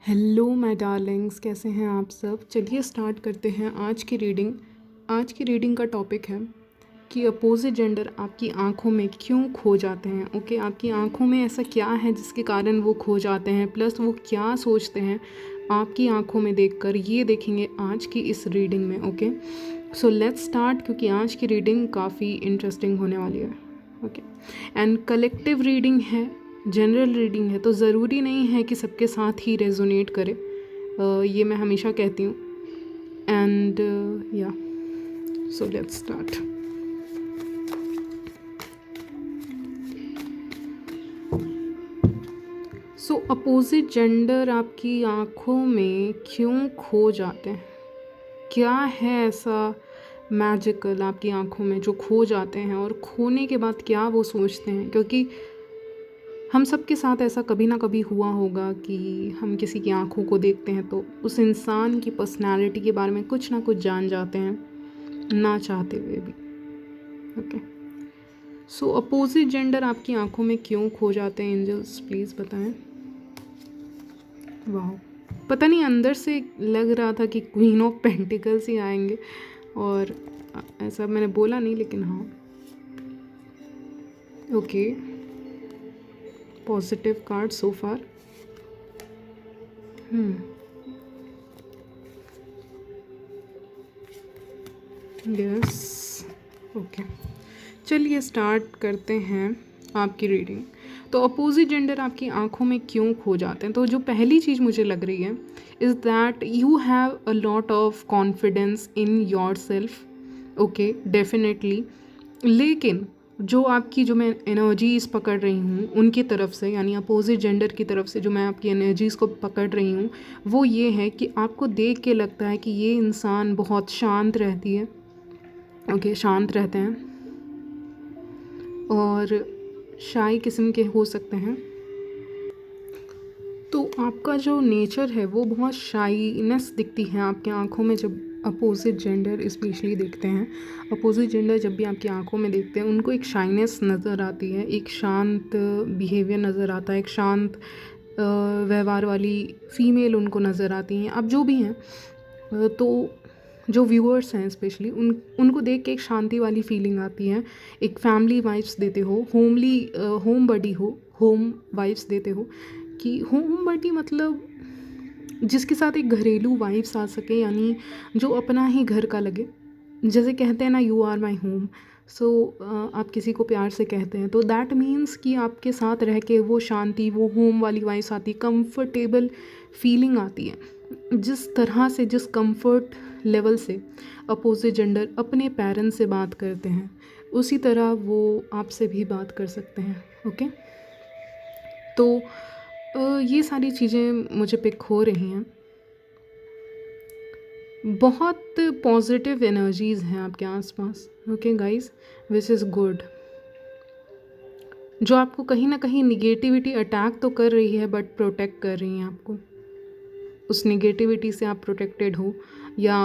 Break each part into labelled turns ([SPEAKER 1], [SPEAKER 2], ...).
[SPEAKER 1] Hello my Darling's, कैसे हैं आप सब। चलिए स्टार्ट करते हैं आज की रीडिंग। आज की रीडिंग का टॉपिक है कि अपोजिट जेंडर आपकी आंखों में क्यों खो जाते हैं। ओके, आपकी आंखों में ऐसा क्या है जिसके कारण वो खो जाते हैं, प्लस वो क्या सोचते हैं आपकी आंखों में देखकर, ये देखेंगे आज की इस रीडिंग में। ओके, सो लेट्स स्टार्ट, क्योंकि आज की रीडिंग काफ़ी इंटरेस्टिंग होने वाली है। ओके, एंड कलेक्टिव रीडिंग है, जनरल रीडिंग है, तो ज़रूरी नहीं है कि सबके साथ ही रेजोनेट करे। ये मैं हमेशा कहती हूँ। एंड या so let's start. So opposite gender आपकी आँखों में क्यों खो जाते हैं? क्या है ऐसा मैजिकल आपकी आँखों में जो खो जाते हैं, और खोने के बाद क्या वो सोचते हैं? क्योंकि हम सब के साथ ऐसा कभी ना कभी हुआ होगा कि हम किसी की आंखों को देखते हैं तो उस इंसान की पर्सनालिटी के बारे में कुछ ना कुछ जान जाते हैं, ना चाहते हुए भी। ओके, सो अपोजिट जेंडर आपकी आंखों में क्यों खो जाते हैं? एंजल्स प्लीज़ बताएं। वाह, पता नहीं, अंदर से लग रहा था कि क्वीन ऑफ पेंटिकल्स ही आएंगे, और ऐसा मैंने बोला नहीं, लेकिन हाँ। ओके, पॉजिटिव कार्ड सो फार। यस, ओके, चलिए स्टार्ट करते हैं आपकी रीडिंग। तो अपोजिट जेंडर आपकी आंखों में क्यों खो जाते हैं? तो जो पहली चीज़ मुझे लग रही है is that you have a lot of confidence in your self. Okay, definitely, लेकिन जो आपकी, जो मैं एनर्जीज़ पकड़ रही हूँ उनकी तरफ से, यानी अपोजिट जेंडर की तरफ से जो मैं आपकी एनर्जीज़ को पकड़ रही हूँ, वो ये है कि आपको देख के लगता है कि ये इंसान बहुत शांत रहती है। ओके, शांत रहते हैं और शाई किस्म के हो सकते हैं। तो आपका जो नेचर है वो बहुत शाईनेस दिखती है आपकी आंखों में जब अपोजिट जेंडर स्पेशली देखते हैं। अपोजिट जेंडर जब भी आपकी आंखों में देखते हैं उनको एक शाइनेस नज़र आती है, एक शांत बिहेवियर नज़र आता है, एक शांत व्यवहार वाली फीमेल उनको नज़र आती हैं। आप जो भी हैं, तो जो व्यूअर्स हैं स्पेशली उनको देख के एक शांति वाली फीलिंग आती है, एक फैमिली वाइब्स देते हो, होमली होम बडी हो, होम वाइब्स देते हो। कि होम बडी मतलब जिसके साथ एक घरेलू वाइब्स आ सके, यानी जो अपना ही घर का लगे। जैसे कहते हैं ना, यू आर माई होम। सो आप किसी को प्यार से कहते हैं तो दैट मीन्स कि आपके साथ रह के वो शांति, वो होम वाली वाइब्स आती, कंफर्टेबल फीलिंग आती है। जिस तरह से, जिस कंफर्ट लेवल से अपोजिट जेंडर अपने पेरेंट्स से बात करते हैं, उसी तरह वो आपसे भी बात कर सकते हैं। ओके, तो ये सारी चीज़ें मुझे पिक हो रही हैं। बहुत पॉजिटिव एनर्जीज़ हैं आपके आसपास। Okay guys, which is good. जो आपको कहीं ना कहीं निगेटिविटी अटैक तो कर रही है, बट प्रोटेक्ट कर रही हैं आपको। उस निगेटिविटी से आप प्रोटेक्टेड हो, या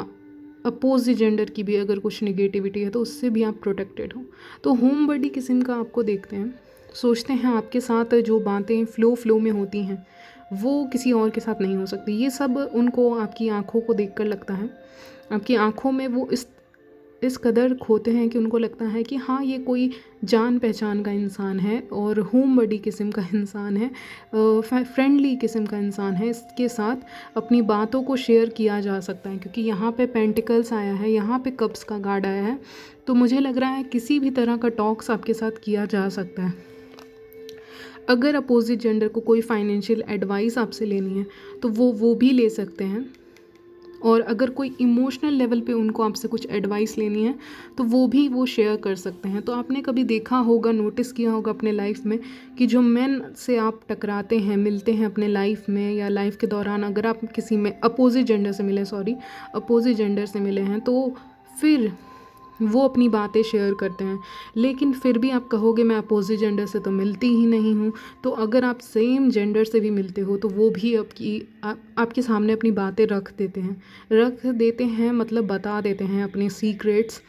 [SPEAKER 1] अपोजिट जेंडर की भी अगर कुछ निगेटिविटी है तो उससे भी आप प्रोटेक्टेड हो। तो होम बडी किस्म का आपको देखते हैं, सोचते हैं आपके साथ जो बातें फ्लो में होती हैं वो किसी और के साथ नहीं हो सकती। ये सब उनको आपकी आंखों को देखकर लगता है। आपकी आंखों में वो इस कदर खोते हैं कि उनको लगता है कि हाँ, ये कोई जान पहचान का इंसान है और होम बडी किस्म का इंसान है, फ्रेंडली किस्म का इंसान है, इसके साथ अपनी बातों को शेयर किया जा सकता है। क्योंकि यहाँ पे पेंटिकल्स आया है, यहाँ पे कप्स का कार्ड आया है, तो मुझे लग रहा है किसी भी तरह का टॉक्स आपके साथ किया जा सकता है। अगर अपोजिट जेंडर को कोई फाइनेंशियल एडवाइस आपसे लेनी है तो वो भी ले सकते हैं, और अगर कोई इमोशनल लेवल पे उनको आपसे कुछ एडवाइस लेनी है तो वो शेयर कर सकते हैं। तो आपने कभी देखा होगा, नोटिस किया होगा अपने लाइफ में कि जो मेन से आप टकराते हैं, मिलते हैं अपने लाइफ में या लाइफ के दौरान, अगर आप किसी में अपोजिट जेंडर से मिले हैं, तो फिर वो अपनी बातें शेयर करते हैं। लेकिन फिर भी आप कहोगे मैं अपोजिट जेंडर से तो मिलती ही नहीं हूँ। तो अगर आप सेम जेंडर से भी मिलते हो तो वो भी आपके सामने अपनी बातें रख देते हैं, मतलब बता देते हैं अपने सीक्रेट्स,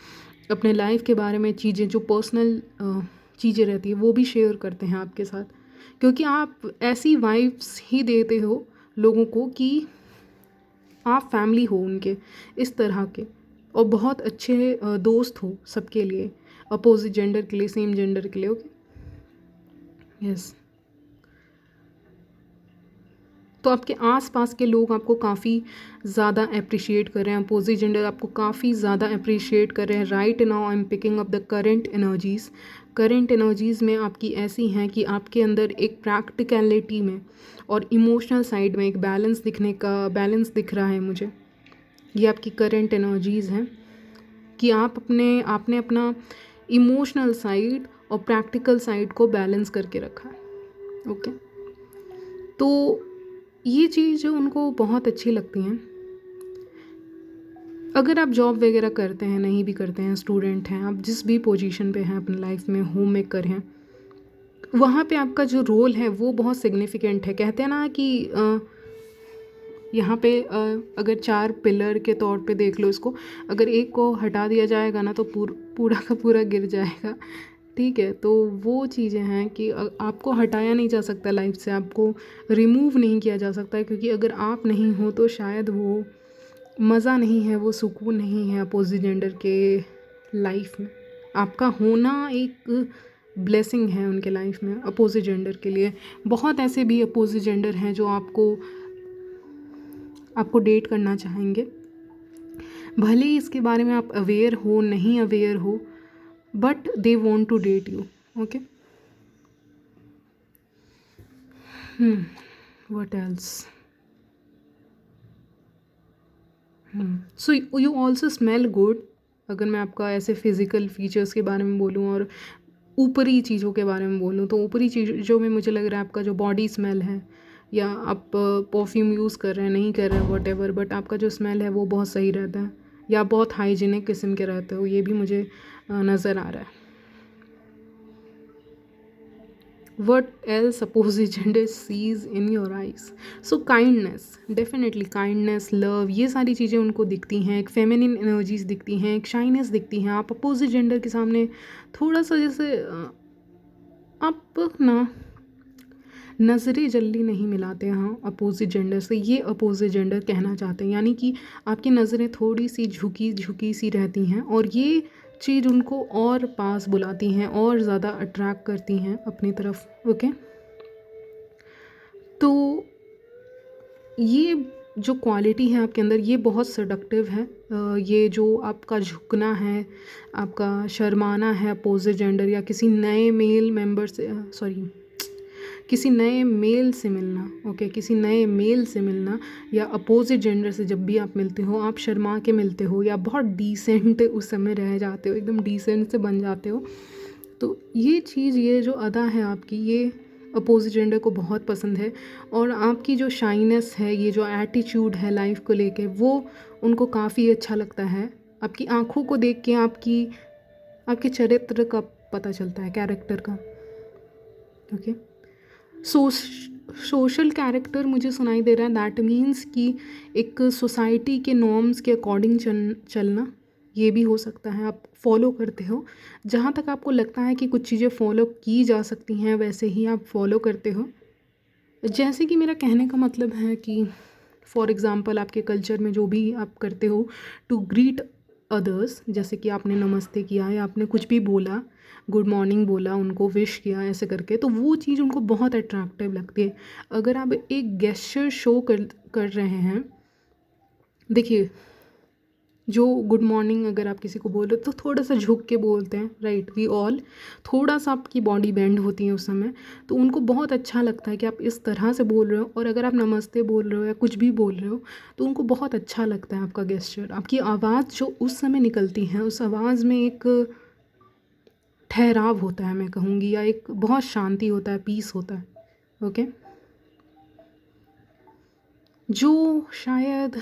[SPEAKER 1] अपने लाइफ के बारे में चीज़ें, जो पर्सनल चीज़ें रहती है वो भी शेयर करते हैं आपके साथ। क्योंकि आप ऐसी वाइब्स ही देते हो लोगों को कि आप फैमिली हो उनके, इस तरह के, और बहुत अच्छे दोस्त हो सबके लिए, अपोजिट जेंडर के लिए, सेम जेंडर के लिए। Okay, yes. तो आपके आसपास के लोग आपको काफ़ी ज़्यादा अप्रिशिएट कर रहे हैं, अपोजिट जेंडर आपको काफ़ी ज़्यादा अप्रिशिएट कर रहे हैं। Right now I am picking up the current energies. Current energies में आपकी ऐसी हैं कि आपके अंदर एक प्रैक्टिकलिटी में और इमोशनल साइड में एक बैलेंस दिख रहा है मुझे। ये आपकी करंट एनर्जीज़ हैं कि आपने अपना इमोशनल साइड और प्रैक्टिकल साइड को बैलेंस करके रखा है। ओके, तो ये चीज़ उनको बहुत अच्छी लगती हैं। अगर आप जॉब वगैरह करते हैं, नहीं भी करते हैं, स्टूडेंट हैं, आप जिस भी पोजीशन पे हैं अपनी लाइफ में, होम मेकर हैं, वहाँ पे आपका जो रोल है वो बहुत सिग्निफिकेंट है। कहते हैं ना कि यहाँ पे अगर 4 पिलर के तौर पे देख लो इसको, अगर एक को हटा दिया जाएगा ना तो पूरा का पूरा गिर जाएगा। ठीक है, तो वो चीज़ें हैं कि आपको हटाया नहीं जा सकता लाइफ से, आपको रिमूव नहीं किया जा सकता, क्योंकि अगर आप नहीं हो तो शायद वो मज़ा नहीं है, वो सुकून नहीं है अपोजिट जेंडर के लाइफ में। आपका होना एक ब्लेसिंग है उनके लाइफ में, अपोजिट जेंडर के लिए। बहुत ऐसे भी अपोजिट जेंडर हैं जो आपको डेट करना चाहेंगे, भले ही इसके बारे में आप अवेयर हो, नहीं अवेयर हो, but they want to date you. Okay, what else? So you also smell good. अगर मैं आपका ऐसे फिज़िकल फीचर्स के बारे में बोलूँ और ऊपरी चीज़ों के बारे में बोलूँ, तो ऊपरी चीज़ों में मुझे लग रहा है आपका जो बॉडी स्मेल है, या आप परफ्यूम यूज़ कर रहे हैं, नहीं कर रहे हैं, वट एवर, बट आपका जो स्मेल है वो बहुत सही रहता है, या आप बहुत हाइजीनिक किस्म के रहते हो, ये भी मुझे नज़र आ रहा है। what else opposite gender sees in your eyes? So kindness, definitely kindness, love, ये सारी चीज़ें उनको दिखती हैं। एक फेमिनिन एनर्जीज दिखती हैं, एक शाइनेस दिखती हैं। आप अपोजिट जेंडर के सामने थोड़ा सा जैसे आप ना नज़रें जल्दी नहीं मिलाते हैं अपोजिट जेंडर से, ये अपोजिट जेंडर कहना चाहते हैं, यानी कि आपकी नज़रें थोड़ी सी झुकी सी रहती हैं, और ये चीज़ उनको और पास बुलाती हैं और ज़्यादा अट्रैक्ट करती हैं अपनी तरफ। ओके, तो ये जो क्वालिटी है आपके अंदर, ये बहुत सेडक्टिव है। ये जो आपका झुकना है, आपका शर्माना है अपोजिट जेंडर या किसी नए मेल मेंबर से, किसी नए मेल से मिलना। ओके, किसी नए मेल से मिलना या अपोजिट जेंडर से जब भी आप मिलते हो, आप शर्मा के मिलते हो या बहुत डिसेंट उस समय रह जाते हो, एकदम डिसेंट से बन जाते हो। तो ये चीज़, ये जो अदा है आपकी, ये अपोजिट जेंडर को बहुत पसंद है। और आपकी जो शाइनेस है, ये जो एटीट्यूड है लाइफ को लेके, वो उनको काफ़ी अच्छा लगता है। आपकी आँखों को देख के आपके चरित्र का पता चलता है, कैरेक्टर का। ओके, सोशल कैरेक्टर मुझे सुनाई दे रहा है, दैट मीन्स कि एक सोसाइटी के नॉर्म्स के अकॉर्डिंग चलना, ये भी हो सकता है आप फॉलो करते हो। जहाँ तक आपको लगता है कि कुछ चीज़ें फॉलो की जा सकती हैं, वैसे ही आप फॉलो करते हो। जैसे कि मेरा कहने का मतलब है कि फॉर एग्ज़ाम्पल आपके कल्चर में जो भी आप करते हो टू ग्रीट अदर्स, जैसे कि आपने नमस्ते किया या आपने कुछ भी बोला, गुड मॉर्निंग बोला, उनको विश किया ऐसे करके, तो वो चीज़ उनको बहुत अट्रैक्टिव लगती है। अगर आप एक गेस्चर शो कर रहे हैं, देखिए, जो गुड मॉर्निंग अगर आप किसी को बोल रहे हो तो थोड़ा सा झुक के बोलते हैं, राइट, वी ऑल, थोड़ा सा आपकी बॉडी बेंड होती है उस समय, तो उनको बहुत अच्छा लगता है कि आप इस तरह से बोल रहे हो। और अगर आप नमस्ते बोल रहे हो या कुछ भी बोल रहे हो तो उनको बहुत अच्छा लगता है आपका गेस्चर। आपकी आवाज़ जो उस समय निकलती है, उस आवाज़ में एक ठहराव होता है, मैं कहूँगी, या एक बहुत शांति होता है, पीस होता है। ओके, जो शायद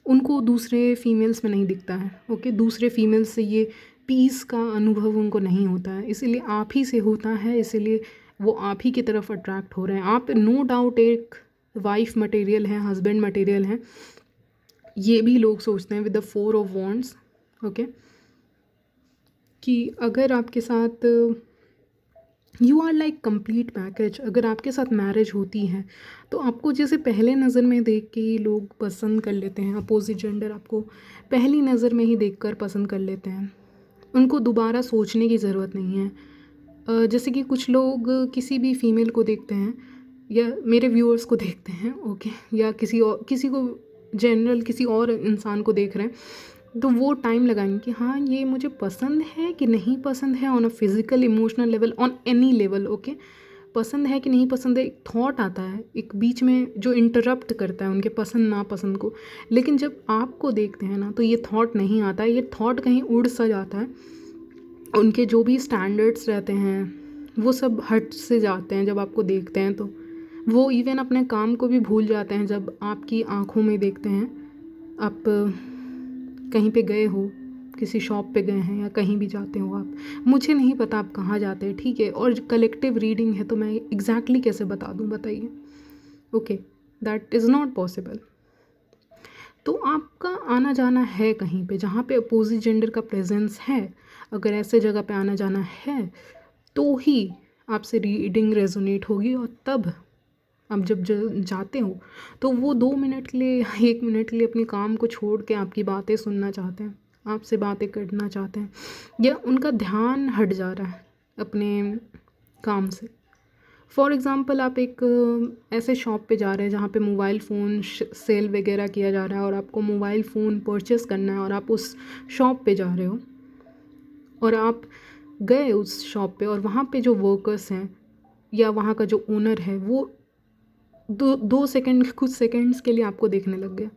[SPEAKER 1] उनको दूसरे फीमेल्स में नहीं दिखता है। ओके, दूसरे फीमेल्स से ये पीस का अनुभव उनको नहीं होता है, इसीलिए आप ही से होता है, इसीलिए वो आप ही की तरफ अट्रैक्ट हो रहे हैं। आप नो डाउट एक वाइफ मटेरियल हैं, हस्बैंड मटेरियल हैं, ये भी लोग सोचते हैं with the 4 of wands. Okay, कि अगर आपके साथ you are like complete package. अगर आपके साथ मैरिज होती है तो आपको जैसे पहले नज़र में देख के ही लोग पसंद कर लेते हैं, अपोजिट जेंडर आपको पहली नज़र में ही देखकर पसंद कर लेते हैं, उनको दोबारा सोचने की ज़रूरत नहीं है। जैसे कि कुछ लोग किसी भी फीमेल को देखते हैं या मेरे व्यूअर्स को देखते हैं, ओके, या किसी को जनरल किसी और इंसान को देख रहे हैं, तो वो टाइम लगाएंगे कि हाँ ये मुझे पसंद है कि नहीं पसंद है, on a physical emotional level, on any level, okay. पसंद है कि नहीं पसंद है, एक थॉट आता है एक बीच में जो इंटरप्ट करता है उनके पसंद नापसंद को। लेकिन जब आपको देखते हैं ना तो ये थॉट नहीं आता है, ये थॉट कहीं उड़ सा जाता है। उनके जो भी स्टैंडर्ड्स रहते हैं वो सब हट से जाते हैं जब आपको देखते हैं, तो वो इवन अपने काम को भी भूल जाते हैं जब आपकी आंखों में देखते हैं। आप कहीं पे गए हो, किसी शॉप पे गए हैं या कहीं भी जाते हो आप, मुझे नहीं पता आप कहाँ जाते हैं, ठीक है, और कलेक्टिव रीडिंग है तो मैं एग्जैक्टली कैसे बता दूँ, बताइए। Okay, that is not possible. तो आपका आना जाना है कहीं पे जहाँ पे अपोजिट जेंडर का प्रेजेंस है, अगर ऐसे जगह पे आना जाना है तो ही आपसे रीडिंग रेजोनेट होगी। और तब आप जब जाते हो तो वो 2 मिनट के लिए या 1 मिनट के लिए अपने काम को छोड़ के आपकी बातें सुनना चाहते हैं, आपसे बातें करना चाहते हैं, या उनका ध्यान हट जा रहा है अपने काम से। फॉर एग्ज़ाम्पल आप एक ऐसे शॉप पे जा रहे हैं जहाँ पे मोबाइल फ़ोन सेल वगैरह किया जा रहा है और आपको मोबाइल फ़ोन परचेस करना है और आप उस शॉप पे जा रहे हो और आप गए उस शॉप पे और वहाँ पे जो वर्कर्स हैं या वहाँ का जो ओनर है वो 2 सेकंड कुछ सेकंड्स के लिए आपको देखने लग गया,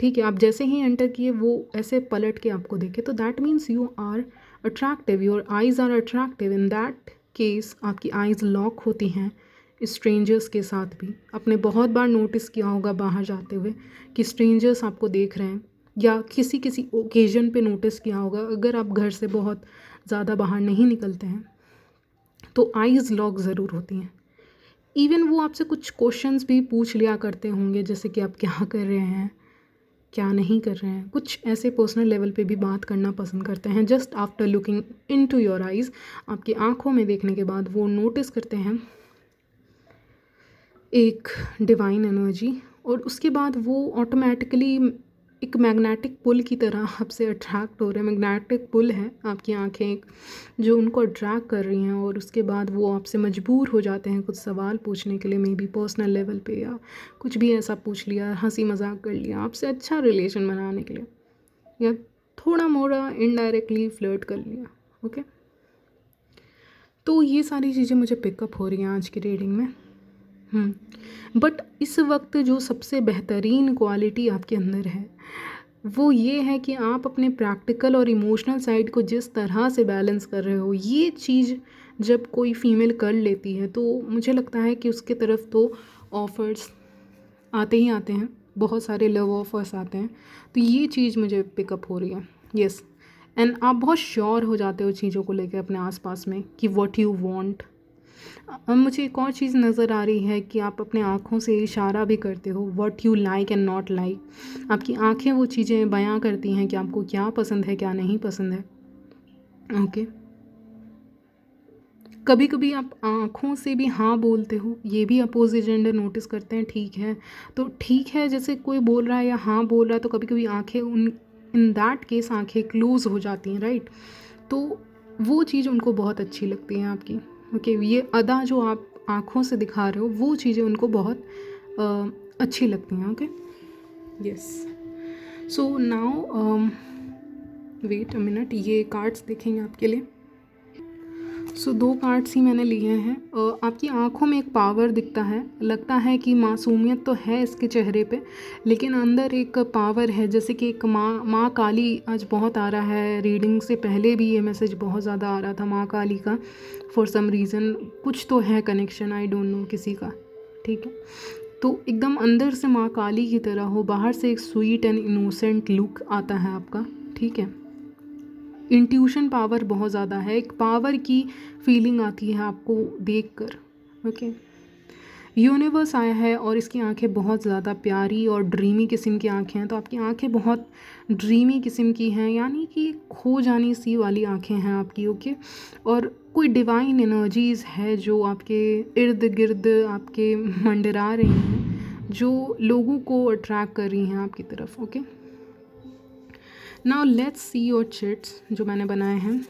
[SPEAKER 1] ठीक है। आप जैसे ही एंटर किए वो ऐसे पलट के आपको देखे, तो that means you are attractive, your eyes are attractive. In that case आपकी आइज़ लॉक होती हैं स्ट्रेंजर्स के साथ भी। आपने बहुत बार नोटिस किया होगा बाहर जाते हुए कि स्ट्रेंजर्स आपको देख रहे हैं, या किसी किसी ओकेजन पे नोटिस किया होगा अगर आप घर से बहुत ज़्यादा बाहर नहीं निकलते हैं तो आइज़ लॉक ज़रूर होती हैं। इवन वो आपसे कुछ क्वेश्चंस भी पूछ लिया करते होंगे, जैसे कि आप क्या कर रहे हैं, क्या नहीं कर रहे हैं, कुछ ऐसे पर्सनल लेवल पे भी बात करना पसंद करते हैं। Just after looking into your eyes, आपकी आंखों में देखने के बाद वो नोटिस करते हैं एक डिवाइन एनर्जी, और उसके बाद वो ऑटोमेटिकली एक मैग्नेटिक पुल की तरह आपसे अट्रैक्ट हो रहे हैं। मैग्नेटिक पुल है आपकी आंखें एक जो उनको अट्रैक्ट कर रही हैं, और उसके बाद वो आपसे मजबूर हो जाते हैं कुछ सवाल पूछने के लिए, मे बी पर्सनल लेवल पे, या कुछ भी ऐसा पूछ लिया, हंसी मजाक कर लिया आपसे अच्छा रिलेशन बनाने के लिए, या थोड़ा मोड़ा इनडायरेक्टली फ्लर्ट कर लिया, ओके। तो ये सारी चीज़ें मुझे पिकअप हो रही हैं आज की रीडिंग में। बट इस वक्त जो सबसे बेहतरीन क्वालिटी आपके अंदर है वो ये है कि आप अपने प्रैक्टिकल और इमोशनल साइड को जिस तरह से बैलेंस कर रहे हो, ये चीज़ जब कोई फीमेल कर लेती है तो मुझे लगता है कि उसके तरफ तो ऑफ़र्स आते ही आते हैं, बहुत सारे लव ऑफ़र्स आते हैं। तो ये चीज़ मुझे पिकअप हो रही है, यस। एंड आप बहुत श्योर हो जाते हो चीज़ों को लेकर अपने आसपास में कि व्हाट यू वांट। अब मुझे एक और चीज़ नज़र आ रही है कि आप अपने आँखों से इशारा भी करते हो, what you like and not like. आपकी आँखें वो चीज़ें बयां करती हैं कि आपको क्या पसंद है क्या नहीं पसंद है, ओके। कभी कभी आप आँखों से भी हाँ बोलते हो, ये भी अपोजिट जेंडर नोटिस करते हैं, ठीक है। तो ठीक है, जैसे कोई बोल रहा है या हाँ बोल रहा है तो कभी कभी आँखें उन इन दैट केस आँखें क्लोज हो जाती हैं, राइट। तो वो चीज़ उनको बहुत अच्छी लगती है आपकी, ओके। ये अदा जो आप आँखों से दिखा रहे हो वो चीज़ें उनको बहुत अच्छी लगती हैं, okay, yes. So now wait a minute, ये कार्ड्स देखेंगे आपके लिए। सो 2 कार्ड्स ही मैंने लिए हैं। आपकी आँखों में एक पावर दिखता है, लगता है कि मासूमियत तो है इसके चेहरे पे, लेकिन अंदर एक पावर है, जैसे कि एक माँ काली आज बहुत आ रहा है। रीडिंग से पहले भी ये मैसेज बहुत ज़्यादा आ रहा था माँ काली का, फॉर सम रीज़न कुछ तो है कनेक्शन, आई डोंट नो किसी का, ठीक है। तो एकदम अंदर से माँ काली की तरह हो, बाहर से एक स्वीट एंड इनोसेंट लुक आता है आपका, ठीक है। इंट्यूशन पावर बहुत ज़्यादा है, एक पावर की फीलिंग आती है आपको देखकर, ओके। यूनिवर्स आया है और इसकी आंखें बहुत ज़्यादा प्यारी और ड्रीमी किस्म की आंखें हैं। तो आपकी आंखें बहुत ड्रीमी किस्म की हैं, यानी कि खो जानी सी वाली आंखें हैं आपकी, ओके। और कोई डिवाइन एनर्जीज़ है जो आपके इर्द गिर्द आपके मंडरा रही हैं, जो लोगों को अट्रैक्ट कर रही हैं आपकी तरफ, okay. Now let's see your chits जो मैंने बनाए हैं।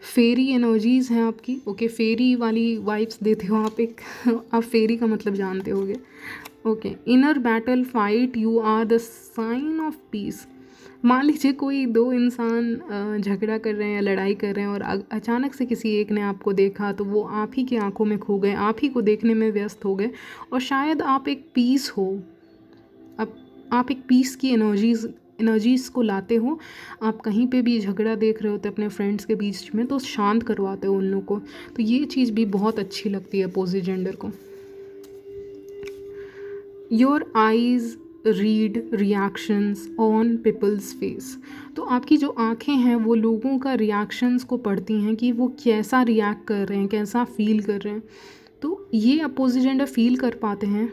[SPEAKER 1] फेरी एनर्जीज़ हैं आपकी, ओके। फेरी वाली वाइब्स देते हो आप एक आप फेरी का मतलब जानते होगे, okay. Inner battle fight you are the sign of peace. मान लीजिए कोई दो इंसान झगड़ा कर रहे हैं या लड़ाई कर रहे हैं और अचानक से किसी एक ने आपको देखा, तो वो आप ही की आंखों में खो गए, आप ही को देखने में व्यस्त हो गए, और शायद आप एक पीस हो, आप एक पीस की एनर्जीज़ को लाते हो। आप कहीं पे भी झगड़ा देख रहे होते अपने फ्रेंड्स के बीच में, तो शांत करवाते हो उन लोगों को। तो ये चीज़ भी बहुत अच्छी लगती है अपोजिट जेंडर को। Your eyes read reactions on people's face. तो आपकी जो आंखें हैं वो लोगों का रिएक्शंस को पढ़ती हैं कि वो कैसा रिएक्ट कर रहे हैं, कैसा फील कर रहे हैं। तो ये अपोजिट जेंडर फील कर पाते हैं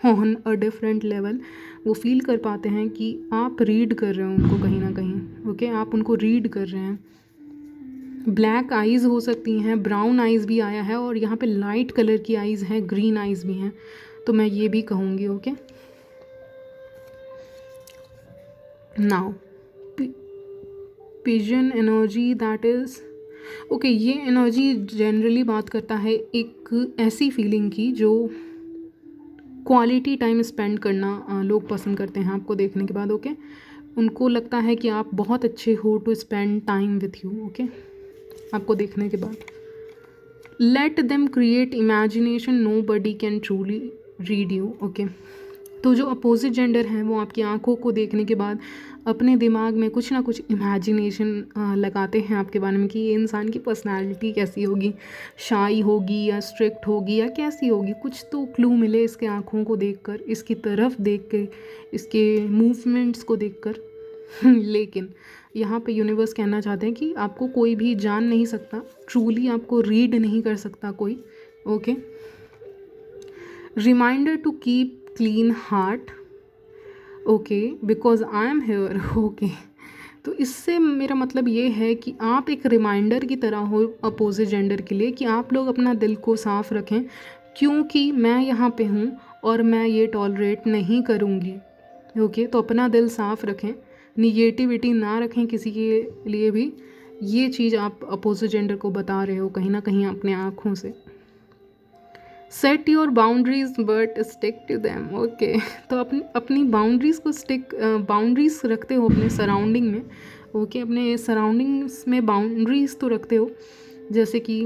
[SPEAKER 1] ऑन अ डिफरेंट लेवल। वो फील कर पाते हैं कि आप रीड कर रहे हो उनको कहीं ना कहीं, ओके। आप उनको रीड कर रहे हैं। ब्लैक आइज़ हो सकती हैं, ब्राउन आइज़ भी आया है, और यहाँ पे लाइट कलर की आइज़ हैं, ग्रीन आइज़ भी हैं, तो मैं ये भी कहूँगी, okay. Now pigeon energy that is okay. ये एनर्जी जनरली बात करता है एक ऐसी फीलिंग की जो क्वालिटी टाइम स्पेंड करना लोग पसंद करते हैं आपको देखने के बाद, ओके। उनको लगता है कि आप बहुत अच्छे हो to spend time with you, okay, आपको देखने के बाद। Let them create imagination, nobody can truly read you, okay. तो जो अपोजिट जेंडर हैं वो आपकी आंखों को देखने के बाद अपने दिमाग में कुछ ना कुछ इमेजिनेशन लगाते हैं आपके बारे में कि ये इंसान की पर्सनालिटी कैसी होगी, शाई होगी या स्ट्रिक्ट होगी या कैसी होगी। कुछ तो क्लू मिले इसके आंखों को देखकर, इसकी तरफ देख के, इसके मूवमेंट्स को देखकर लेकिन यहाँ पे यूनिवर्स कहना चाहते हैं कि आपको कोई भी जान नहीं सकता, ट्रूली आपको रीड नहीं कर सकता कोई, okay. Reminder to keep clean heart, okay, because I am here, okay. तो इससे मेरा मतलब ये है कि आप एक रिमाइंडर की तरह हो अपोजिट जेंडर के लिए कि आप लोग अपना दिल को साफ़ रखें, क्योंकि मैं यहाँ पे हूँ और मैं ये टॉलरेट नहीं करूँगी, ओके। तो अपना दिल साफ़ रखें, निगेटिविटी ना रखें किसी के लिए भी। ये चीज़ आप अपोजिट जेंडर को बता रहे हो कहीं ना कहीं अपने आँखों से। Set your boundaries but stick to them, okay. तो अपनी बाउंड्रीज़ को बाउंड्रीज रखते हो अपने सराउंडिंग में, ओके। अपने सराउंडिंग्स में बाउंड्रीज़ तो रखते हो, जैसे कि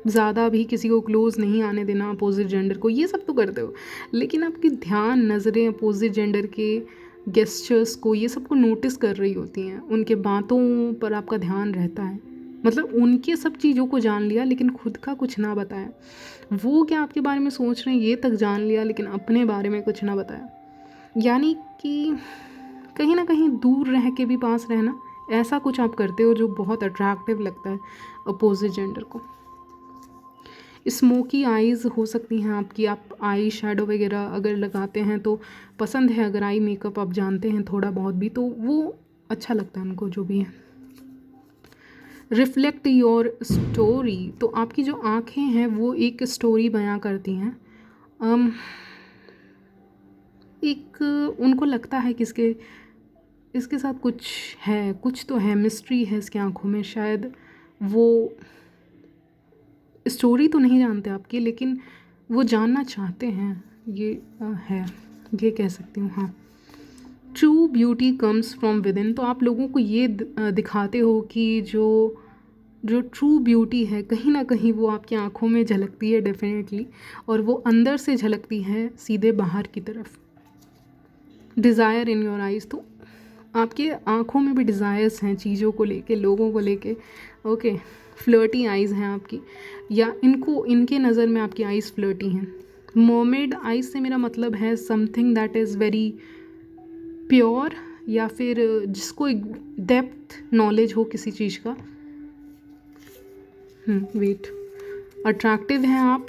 [SPEAKER 1] ज़्यादा भी किसी को क्लोज़ नहीं आने देना अपोजिट जेंडर को, ये सब तो करते हो। लेकिन आपकी ध्यान नज़रें अपोजिट जेंडर के गेस्चर्स को, ये सब को नोटिस कर रही होती हैं, उनके बातों पर आपका ध्यान रहता है। मतलब उनके सब चीज़ों को जान लिया लेकिन खुद का कुछ ना बताया। वो क्या आपके बारे में सोच रहे हैं ये तक जान लिया लेकिन अपने बारे में कुछ ना बताया। यानी कि कहीं ना कहीं दूर रह के भी पास रहना, ऐसा कुछ आप करते हो जो बहुत अट्रैक्टिव लगता है अपोजिट जेंडर को। स्मोकी आइज़ हो सकती हैं आपकी, आप आई शैडो वगैरह अगर लगाते हैं तो पसंद है, अगर आई मेकअप आप जानते हैं थोड़ा बहुत भी तो वो अच्छा लगता है उनको, जो भी है। रिफ्लेक्ट योर स्टोरी, तो आपकी जो आँखें हैं वो एक स्टोरी बयां करती हैं। एक उनको लगता है कि इसके साथ कुछ है, कुछ तो है, मिस्ट्री है इसकी आँखों में। शायद वो स्टोरी तो नहीं जानते आपकी, लेकिन वो जानना चाहते हैं, ये है, ये कह सकती हूँ, हाँ। True beauty comes from with in, तो आप लोगों को ये दिखाते हो कि जो ट्रू ब्यूटी है कहीं ना कहीं वो आपकी आँखों में झलकती है डेफिनेटली, और वो अंदर से झलकती है सीधे बाहर की तरफ। डिज़ायर इन योर आइज़, तो आपके आँखों में भी डिज़ायर्स हैं चीज़ों को लेके, लोगों को लेके, ओके। फ्लर्टी आइज़ हैं आपकी, या इनके नज़र में आपकी आइज़ फ्लर्टी हैं। मर्मेड आइज़ से मेरा मतलब है something that is very pure, या फिर जिसको एक डेप्थ नॉलेज हो किसी चीज़ का। वेट, अट्रैक्टिव हैं आप,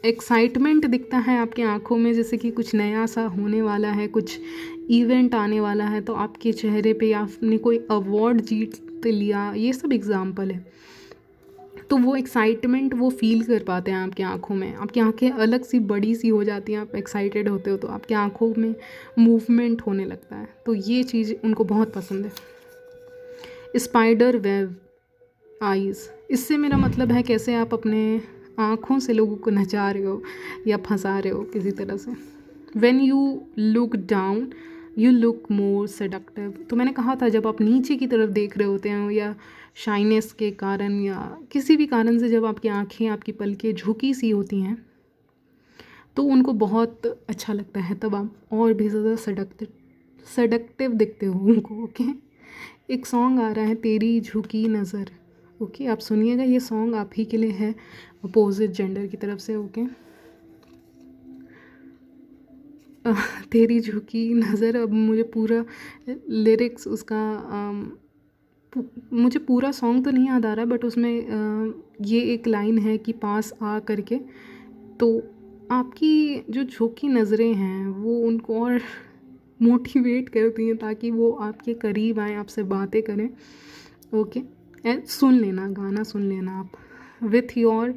[SPEAKER 1] एक्साइटमेंट दिखता है आपकी आंखों में, जैसे कि कुछ नया सा होने वाला है, कुछ इवेंट आने वाला है, तो आपके चेहरे पे या आपने कोई अवार्ड जीत लिया, ये सब एग्जाम्पल है। तो वो एक्साइटमेंट वो फील कर पाते हैं आपकी आंखों में, आपकी आंखें अलग सी बड़ी सी हो जाती हैं, आप एक्साइटेड होते हो तो आपकी आंखों में मूवमेंट होने लगता है, तो ये चीज़ उनको बहुत पसंद है। स्पाइडर वेब आइज़, इससे मेरा मतलब है कैसे आप अपने आँखों से लोगों को नचा रहे हो या फंसा रहे हो किसी तरह से। When you look down you look more seductive, तो मैंने कहा था जब आप नीचे की तरफ देख रहे होते हैं या शाइनेस के कारण या किसी भी कारण से जब आपकी आँखें, आपकी पलकें झुकी सी होती हैं तो उनको बहुत अच्छा लगता है, तब आप और भी ज़्यादा सेडक्टिव दिखते हो उनको। ओके, एक सॉन्ग आ रहा है तेरी झुकी नज़र, ओके आप सुनिएगा, ये सॉन्ग आप ही के लिए है अपोजिट जेंडर की तरफ से। ओके तेरी झुकी नज़र, अब मुझे पूरा लिरिक्स उसका मुझे पूरा सॉन्ग तो नहीं याद आ रहा, बट उसमें ये एक लाइन है कि पास आ करके, तो आपकी जो झुकी नज़रें हैं वो उनको और मोटिवेट करती हैं ताकि वो आपके करीब आएँ, आपसे बातें करें। ओके सुन लेना, गाना सुन लेना आप। With your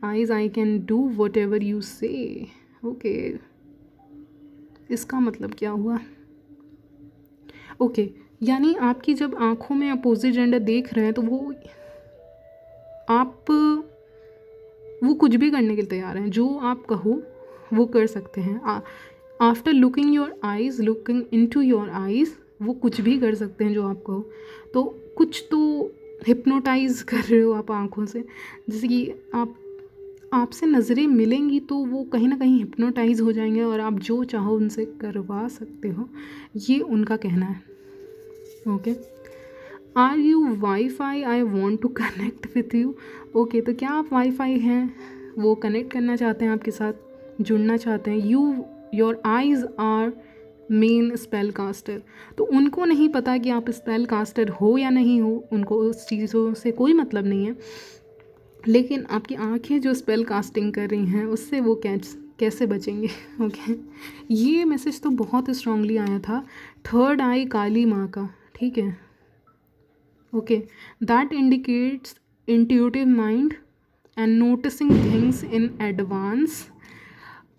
[SPEAKER 1] eyes I can do what ever you से। ओके, इसका मतलब क्या हुआ? ओके यानी आपकी जब आँखों में अपोजिट जेंडर देख रहे हैं तो वो कुछ भी करने के लिए तैयार हैं, जो आप कहो वो कर सकते हैं। After looking your eyes, looking into your eyes, वो कुछ भी कर सकते हैं जो आप कहो। तो कुछ तो हिप्नोटाइज़ कर रहे हो आप आँखों से, जैसे कि आपसे नज़रें मिलेंगी तो वो कहीं ना कहीं हिप्नोटाइज़ हो जाएंगे और आप जो चाहो उनसे करवा सकते हो, ये उनका कहना है। Okay, are you wifi, I want to connect with you. Okay, तो क्या आप वाईफाई हैं, वो कनेक्ट करना चाहते हैं आपके साथ, जुड़ना चाहते हैं। Your eyes are main spell caster, तो उनको नहीं पता कि आप स्पेल कास्टर हो या नहीं हो, उनको उस चीज़ों से कोई मतलब नहीं है, लेकिन आपकी आंखें जो स्पेल कास्टिंग कर रही हैं उससे वो कैसे बचेंगे। ओके ये मैसेज तो बहुत स्ट्रांगली आया था, थर्ड आई काली माँ का, ठीक है। Okay, that indicates intuitive mind and noticing things in advance.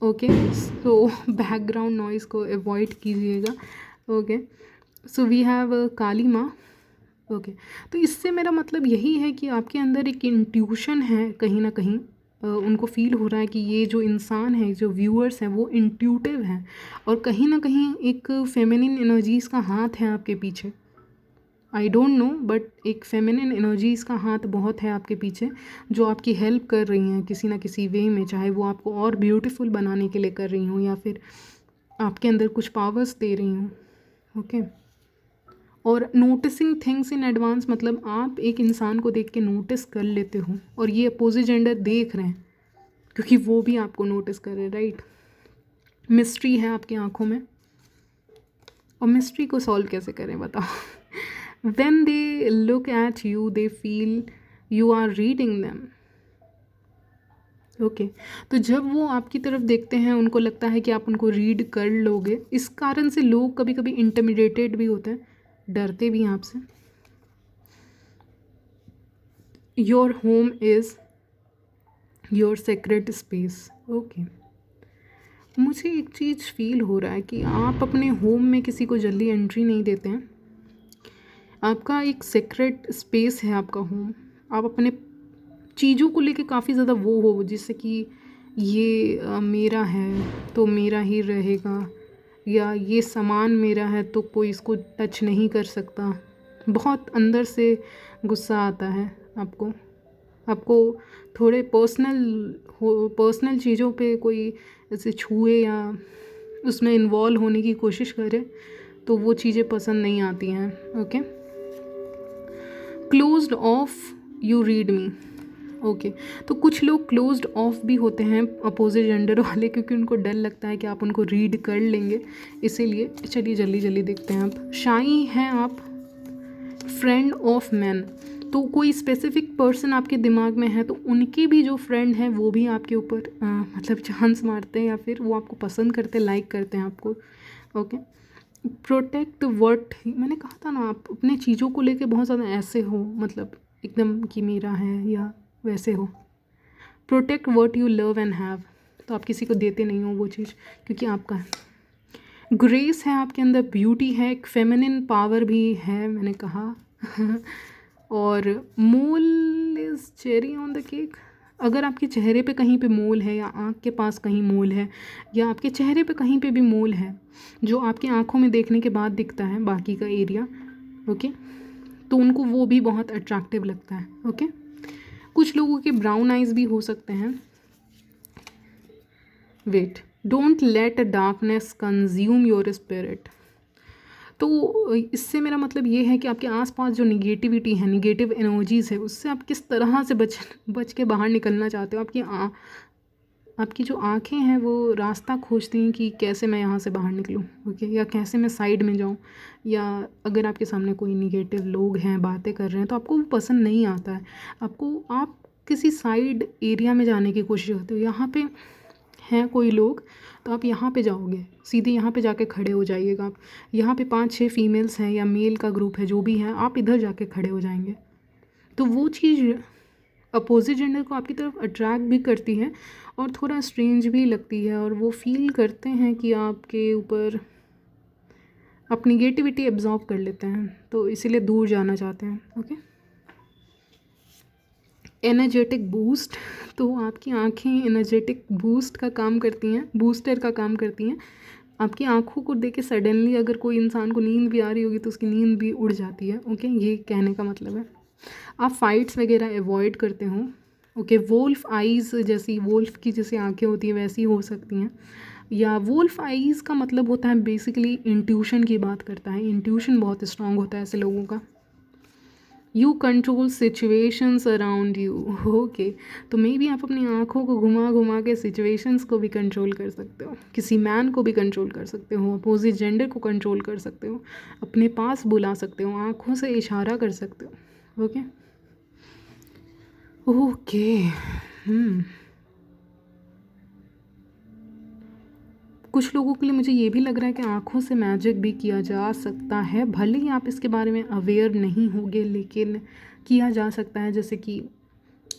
[SPEAKER 1] Okay so background noise को अवॉइड कीजिएगा। ओके सो वी हैव काली माँ। ओके तो इससे मेरा मतलब यही है कि आपके अंदर एक इंट्यूशन है, कहीं ना कहीं उनको फील हो रहा है कि ये जो इंसान है, जो व्यूअर्स हैं वो इंट्यूटिव हैं, और कहीं ना कहीं एक फेमिनिन एनर्जीज़ का हाथ है आपके पीछे। आई डोंट नो, बट एक फेमिनिन एनर्जीज़ का हाथ बहुत है आपके पीछे, जो आपकी हेल्प कर रही हैं किसी ना किसी वे में, चाहे वो आपको और ब्यूटीफुल बनाने के लिए कर रही हूँ या फिर आपके अंदर कुछ पावर्स दे रही हूँ। ओके और नोटिसिंग थिंग्स इन एडवांस, मतलब आप एक इंसान को देख के नोटिस कर लेते हो और ये अपोजिट जेंडर देख रहे हैं क्योंकि वो भी आपको नोटिस कर रहे हैं, राइट। मिस्ट्री है आपकी आंखों में, और मिस्ट्री को सॉल्व कैसे करें बताओ। When they look at you they feel you are reading them. Okay तो जब वो आपकी तरफ देखते हैं उनको लगता है कि आप उनको रीड कर लोगे, इस कारण से लोग कभी कभी इंटिमिडेटेड भी होते हैं, डरते भी हैं आपसे। Your home is your secret space. Okay मुझे एक चीज़ फील हो रहा है कि आप अपने होम में किसी को जल्दी एंट्री नहीं देते हैं, आपका एक सेक्रेट स्पेस है आपका होम, आप अपने चीज़ों को लेके काफ़ी ज़्यादा वो हो, जिससे कि ये मेरा है तो मेरा ही रहेगा, या ये सामान मेरा है तो कोई इसको टच नहीं कर सकता। बहुत अंदर से गुस्सा आता है आपको थोड़े पर्सनल चीज़ों पे कोई ऐसे छुए या उसमें इन्वॉल्व होने की कोशिश करे तो वो चीज़ें पसंद नहीं आती हैं। Okay closed of you read me. Okay तो कुछ लोग क्लोज्ड ऑफ भी होते हैं अपोजिट जेंडर वाले, क्योंकि उनको डर लगता है कि आप उनको रीड कर लेंगे, इसीलिए। चलिए जल्दी जल्दी देखते हैं। आप शाई हैं, आप फ्रेंड ऑफ मैन, तो कोई स्पेसिफिक पर्सन आपके दिमाग में है तो उनके भी जो फ्रेंड हैं वो भी आपके ऊपर मतलब चांस मारते हैं या फिर वो आपको पसंद करते हैं, लाइक करते हैं आपको। ओके, प्रोटेक्ट व्हाट, मैंने कहा था ना, आप अपने चीज़ों को लेके बहुत ज़्यादा ऐसे हो, मतलब एकदम कि मेरा है या वैसे हो। Protect what you love and have, तो आप किसी को देते नहीं हो वो चीज़ क्योंकि आपका है। ग्रेस है आपके अंदर, ब्यूटी है, एक फेमिनिन पावर भी है मैंने कहा और mole is cherry on the cake. अगर आपके चेहरे पे कहीं पे मोल है या आँख के पास कहीं मोल है या आपके चेहरे पे कहीं पे भी मोल है जो आपकी आँखों में देखने के बाद दिखता है बाकी का एरिया, ओके, तो उनको वो भी बहुत अट्रैक्टिव लगता है। ओके, कुछ लोगों के ब्राउन आइज़ भी हो सकते हैं। Wait, don't let a darkness consume your spirit. तो इससे मेरा मतलब ये है कि आपके आसपास जो निगेटिविटी है, निगेटिव एनर्जीज़ है, उससे आप किस तरह से बच के बाहर निकलना चाहते हो। आपकी जो आँखें हैं वो रास्ता खोजती हैं कि कैसे मैं यहाँ से बाहर निकलूँ, ओके, या कैसे मैं साइड में जाऊँ, या अगर आपके सामने कोई निगेटिव लोग हैं बातें कर रहे हैं तो आपको वो पसंद नहीं आता है, आप किसी साइड एरिया में जाने की कोशिश करते हो। यहाँ पे हैं कोई लोग तो आप यहाँ पे जाओगे, सीधे यहाँ पे जाके खड़े हो जाइएगा। आप यहाँ पे 5-6 फीमेल्स हैं या मेल का ग्रुप है, जो भी है, आप इधर जाके खड़े हो जाएंगे। तो वो चीज़ अपोजिट जेंडर को आपकी तरफ अट्रैक्ट भी करती है और थोड़ा स्ट्रेंज भी लगती है, और वो फील करते हैं कि आपके ऊपर आप निगेटिविटी एब्जॉर्ब कर लेते हैं, तो इसीलिए दूर जाना चाहते हैं। ओके, एनर्जेटिक बूस्ट, तो आपकी आँखें एनर्जेटिक बूस्ट का काम करती हैं, बूस्टर का काम करती हैं। आपकी आँखों को देख के सडनली अगर कोई इंसान को नींद भी आ रही होगी तो उसकी नींद भी उड़ जाती है। ओके, ये कहने का मतलब है। आप फाइट्स वगैरह अवॉइड करते हो। ओके, वोल्फ आइज़, जैसी वोल्फ की जैसी आँखें होती हैं वैसी हो सकती हैं, या वोल्फ आइज़ का मतलब होता है बेसिकली इंट्यूशन की बात करता है, इंट्यूशन बहुत स्ट्रांग होता है ऐसे लोगों का। You control situations around you, okay, तो मे बी आप अपनी आँखों को घुमा घुमा के सिचुएशंस को भी कंट्रोल कर सकते हो, किसी मैन को भी कंट्रोल कर सकते हो, अपोजिट जेंडर को कंट्रोल कर सकते हो, अपने पास बुला सकते हो, आँखों से इशारा कर सकते हो। ओके ओके कुछ लोगों के लिए मुझे ये भी लग रहा है कि आँखों से मैजिक भी किया जा सकता है, भले ही आप इसके बारे में अवेयर नहीं होंगे, लेकिन किया जा सकता है। जैसे कि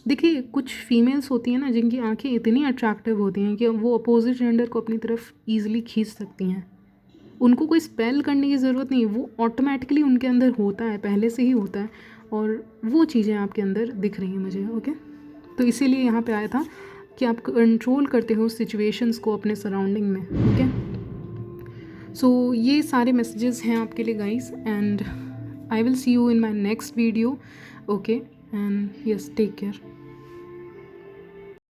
[SPEAKER 1] देखिए, कुछ फीमेल्स होती हैं ना जिनकी आंखें इतनी अट्रैक्टिव होती हैं कि वो अपोजिट जेंडर को अपनी तरफ ईजिली खींच सकती हैं। उनको कोई स्पेल करने की ज़रूरत नहीं, वो ऑटोमेटिकली उनके अंदर होता है, पहले से ही होता है, और वो चीज़ें आपके अंदर दिख रही हैं मुझे। ओके, तो इसीलिए यहाँ पे आया था कि आप कंट्रोल करते हो सिचुएशंस को अपने सराउंडिंग में। ओके, सो ये सारे मैसेजेस हैं आपके लिए guys, and I will see you in my next video. Okay, and yes, take care.